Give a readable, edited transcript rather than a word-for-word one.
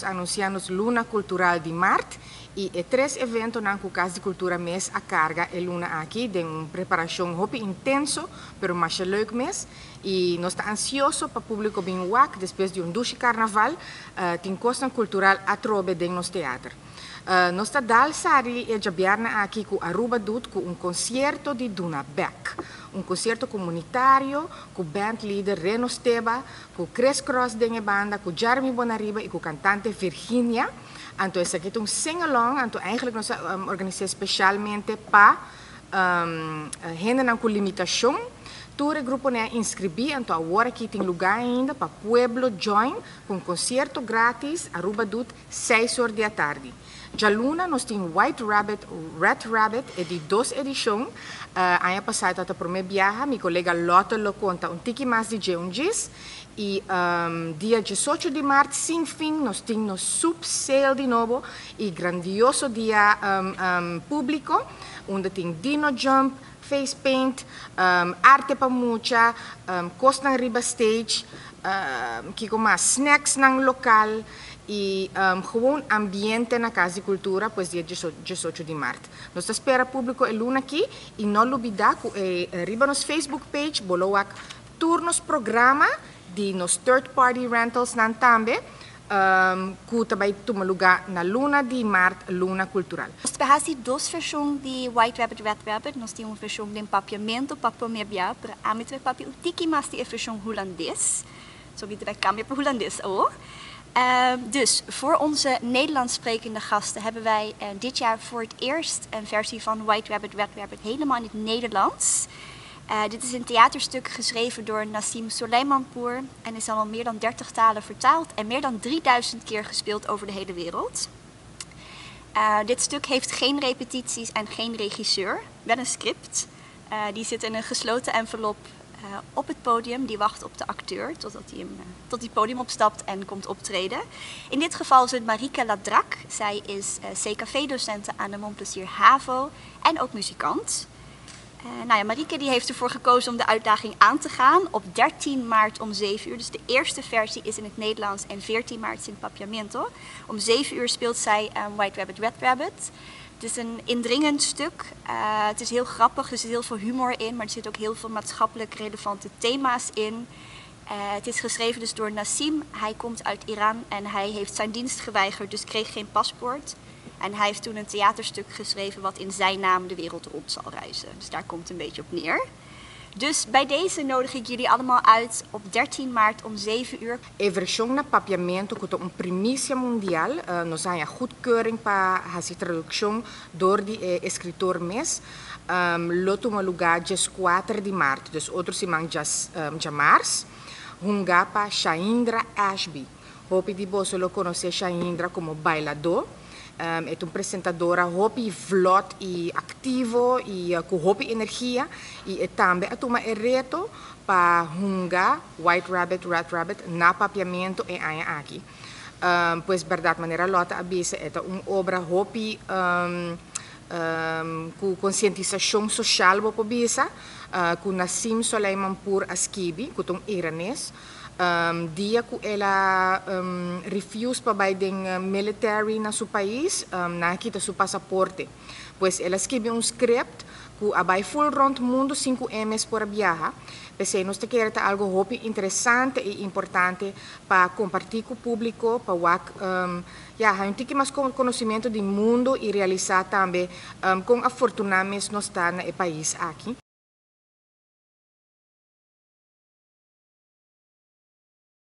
Anunciamos Luna Cultural de Marte e três eventos na Casa de Cultura mês a carga é Luna aqui, tem uma preparação muito intenso, pero mais leuk mês e nós estamos ansiosos para o público vir wak depois de duche carnaval, tem costa cultural a trobe de nos teatro. Nós estamos dal sari e jabiarna aqui com Aruba Dut com concerto de Duna Beck, concerto comunitário com band leader Reno Steba, com Chris Cross de banda, com Jeremy Bonariba e com cantante Virginia. Então, esse aqui é sing-along, então eigenlijk nós organizamos especialmente para gente com limitação. Todo o grupo é inscrever, então agora aqui tem lugar ainda para Pueblo Join, com concerto grátis, Aruba Dut, 6 horas da tarde. Já Luna, nós temos White Rabbit, Red Rabbit, é de 2 edições. Ano passado, até para minha viagem, meu colega Lotte lo conta tiki mais de um dias. E dia 18 de março, sem fim, nós temos sub sale de novo e grandioso dia público, onde tem Dino Jump, face paint, arte para mucha, costa na riba stage, que com mais snacks no local e gewoon ambiente na Casa de Cultura, pois dia 18 de março. Nós esperamos público é Luna aqui e não olvidar que riba nos Facebook page, boloak turnos programa de nos third party rentals nan tambe, que também toma lugar na Luna de Marte, Luna Cultural. Nós temos duas versões de White Rabbit, Red Rabbit. Nós temos uma versão de papiamento para o meu dia, para a minha papi, o tiki mas die versão holandês. Zo die wij kamer voor holandês ook. Dus voor onze Nederlands sprekende gasten hebben wij dit jaar voor het eerst een versie van White Rabbit, Red Rabbit helemaal in het Nederlands. Dit is een theaterstuk geschreven door Nassim Soleimanpour en is al meer dan 30 talen vertaald en meer dan 3000 keer gespeeld over de hele wereld. Dit stuk heeft geen repetities en geen regisseur, wel een script. Die zit in een gesloten envelop op het podium, die wacht op de acteur tot hij podium opstapt en komt optreden. In dit geval is het Marika Ladrak. Zij is CKV-docente aan de Montpellier HAVO en ook muzikant. Marike die heeft ervoor gekozen om de uitdaging aan te gaan op 13 maart om 7 uur. Dus de eerste versie is in het Nederlands en 14 maart in Papiamento. Om 7 uur speelt zij White Rabbit, Red Rabbit. Het is een indringend stuk. Het is heel grappig, er zit heel veel humor in, maar er zitten ook heel veel maatschappelijk relevante thema's in. Het is geschreven dus door Nassim. Hij komt uit Iran en hij heeft zijn dienst geweigerd, dus kreeg geen paspoort. En hij heeft toen een theaterstuk geschreven wat in zijn naam de wereld rond zal reizen. Dus daar komt het een beetje op neer. Dus bij deze nodig ik jullie allemaal uit op 13 maart om 7 uur. A versão na papiamento que é uma primícia mundial. Nós temos a goedkeuring para a tradução door de escritor mes. Lo toma lugar dia 4 de março. Dus outros se mang dia março. Hungapa Shaindra Ashby. Hope de você lo conhecer Shaindra como bailador. É uma apresentadora hopi vlot e ativo e com hopi energia e também atuma reto para hunga White Rabbit, Red Rabbit na papiamento e aia aqui. Pois verdade maneira lota abisa é uma obra hopi com conscientização social bopo bisa com Nassim Soleimanpour Askibi com um iranês. Dia que ela refuse para ir military na seu país, na quita seu passaporte. Pois ela escreveu script que abai full rond mundo 5 ms por viajar. Pensei, nós queremos algo hopi interessante e importante para compartilhar com o público, para ter mais conhecimento do mundo e realizar também com afortunadamente nós está no país aqui.